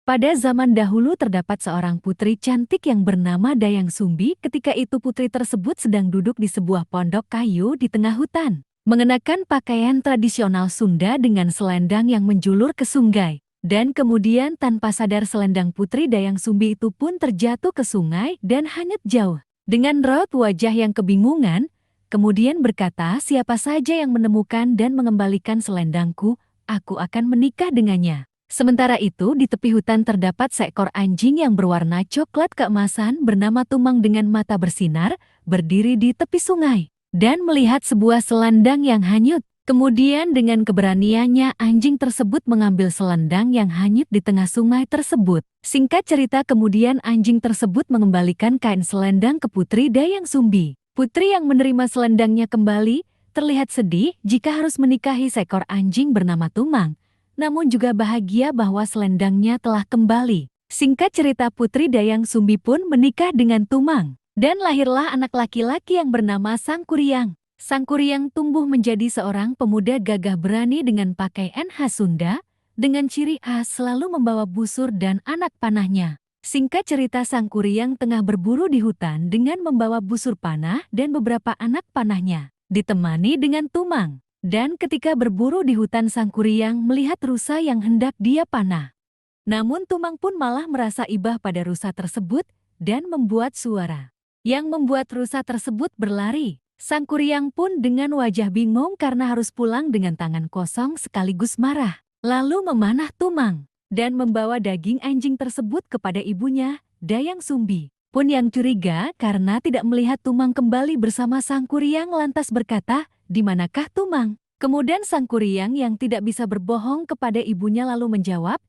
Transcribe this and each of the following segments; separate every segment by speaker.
Speaker 1: Pada zaman dahulu terdapat seorang putri cantik yang bernama Dayang Sumbi. Ketika itu putri tersebut sedang duduk di sebuah pondok kayu di tengah hutan, mengenakan pakaian tradisional Sunda dengan selendang yang menjulur ke sungai. Dan kemudian tanpa sadar selendang putri Dayang Sumbi itu pun terjatuh ke sungai dan hanyut jauh. Dengan raut wajah yang kebingungan, kemudian berkata, "Siapa saja yang menemukan dan mengembalikan selendangku, aku akan menikah dengannya." Sementara itu, di tepi hutan terdapat seekor anjing yang berwarna coklat keemasan bernama Tumang dengan mata bersinar, berdiri di tepi sungai, dan melihat sebuah selendang yang hanyut. Kemudian dengan keberaniannya, anjing tersebut mengambil selendang yang hanyut di tengah sungai tersebut. Singkat cerita, kemudian anjing tersebut mengembalikan kain selendang ke Putri Dayang Sumbi. Putri yang menerima selendangnya kembali, terlihat sedih jika harus menikahi seekor anjing bernama Tumang. Namun juga bahagia bahwa selendangnya telah kembali. Singkat cerita, Putri Dayang Sumbi pun menikah dengan Tumang. Dan lahirlah anak laki-laki yang bernama Sangkuriang. Sangkuriang tumbuh menjadi seorang pemuda gagah berani dengan pakaian khas Sunda, dengan ciri khas selalu membawa busur dan anak panahnya. Singkat cerita, Sangkuriang tengah berburu di hutan dengan membawa busur panah dan beberapa anak panahnya, ditemani dengan Tumang. Dan ketika berburu di hutan, Sangkuriang melihat rusa yang hendak dia panah. Namun Tumang pun malah merasa ibah pada rusa tersebut dan membuat suara yang membuat rusa tersebut berlari. Sangkuriang pun dengan wajah bingung karena harus pulang dengan tangan kosong sekaligus marah. Lalu memanah Tumang dan membawa daging anjing tersebut kepada ibunya, Dayang Sumbi. Pun yang curiga karena tidak melihat Tumang kembali bersama Sangkuriang lantas berkata, "Di manakah Tumang?" Kemudian Sangkuriang yang tidak bisa berbohong kepada ibunya lalu menjawab,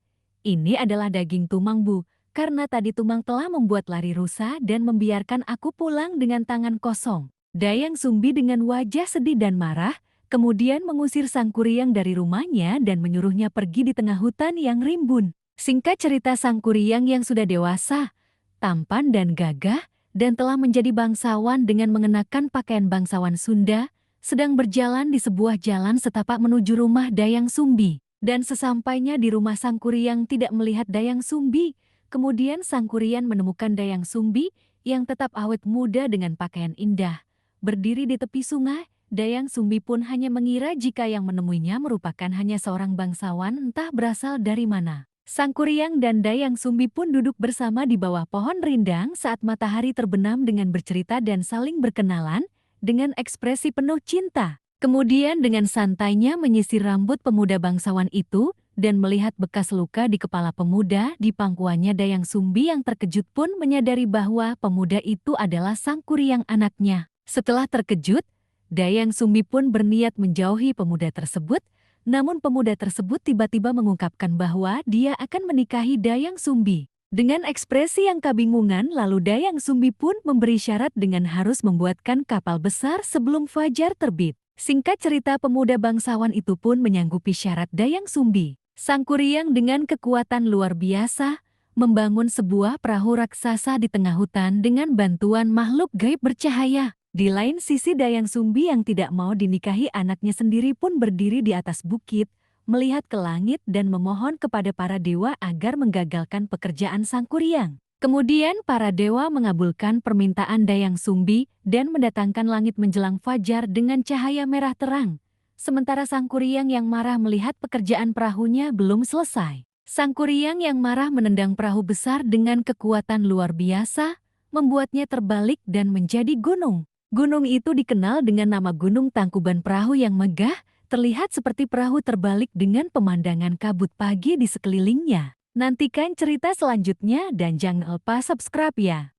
Speaker 1: "Ini adalah daging Tumang, Bu, karena tadi Tumang telah membuat lari rusa dan membiarkan aku pulang dengan tangan kosong." Dayang Sumbi dengan wajah sedih dan marah, kemudian mengusir Sangkuriang dari rumahnya dan menyuruhnya pergi di tengah hutan yang rimbun. Singkat cerita, Sangkuriang yang sudah dewasa, tampan dan gagah, dan telah menjadi bangsawan dengan mengenakan pakaian bangsawan Sunda, sedang berjalan di sebuah jalan setapak menuju rumah Dayang Sumbi. Dan sesampainya di rumah, Sangkuriang tidak melihat Dayang Sumbi. Kemudian Sangkuriang menemukan Dayang Sumbi yang tetap awet muda dengan pakaian indah. Berdiri di tepi sungai, Dayang Sumbi pun hanya mengira jika yang menemuinya merupakan hanya seorang bangsawan entah berasal dari mana. Sangkuriang dan Dayang Sumbi pun duduk bersama di bawah pohon rindang saat matahari terbenam dengan bercerita dan saling berkenalan dengan ekspresi penuh cinta. Kemudian dengan santainya menyisir rambut pemuda bangsawan itu dan melihat bekas luka di kepala pemuda di pangkuannya, Dayang Sumbi yang terkejut pun menyadari bahwa pemuda itu adalah Sangkuriang anaknya. Setelah terkejut, Dayang Sumbi pun berniat menjauhi pemuda tersebut, namun pemuda tersebut tiba-tiba mengungkapkan bahwa dia akan menikahi Dayang Sumbi. Dengan ekspresi yang kebingungan, lalu Dayang Sumbi pun memberi syarat dengan harus membuatkan kapal besar sebelum fajar terbit. Singkat cerita, pemuda bangsawan itu pun menyanggupi syarat Dayang Sumbi. Sangkuriang dengan kekuatan luar biasa membangun sebuah perahu raksasa di tengah hutan dengan bantuan makhluk gaib bercahaya. Di lain sisi, Dayang Sumbi yang tidak mau dinikahi anaknya sendiri pun berdiri di atas bukit, melihat ke langit dan memohon kepada para dewa agar menggagalkan pekerjaan Sangkuriang. Kemudian para dewa mengabulkan permintaan Dayang Sumbi dan mendatangkan langit menjelang fajar dengan cahaya merah terang. Sementara Sangkuriang yang marah melihat pekerjaan perahunya belum selesai. Sangkuriang yang marah menendang perahu besar dengan kekuatan luar biasa, membuatnya terbalik dan menjadi gunung. Gunung itu dikenal dengan nama Gunung Tangkuban. Perahu yang megah terlihat seperti perahu terbalik dengan pemandangan kabut pagi di sekelilingnya. Nantikan cerita selanjutnya dan jangan lupa subscribe ya.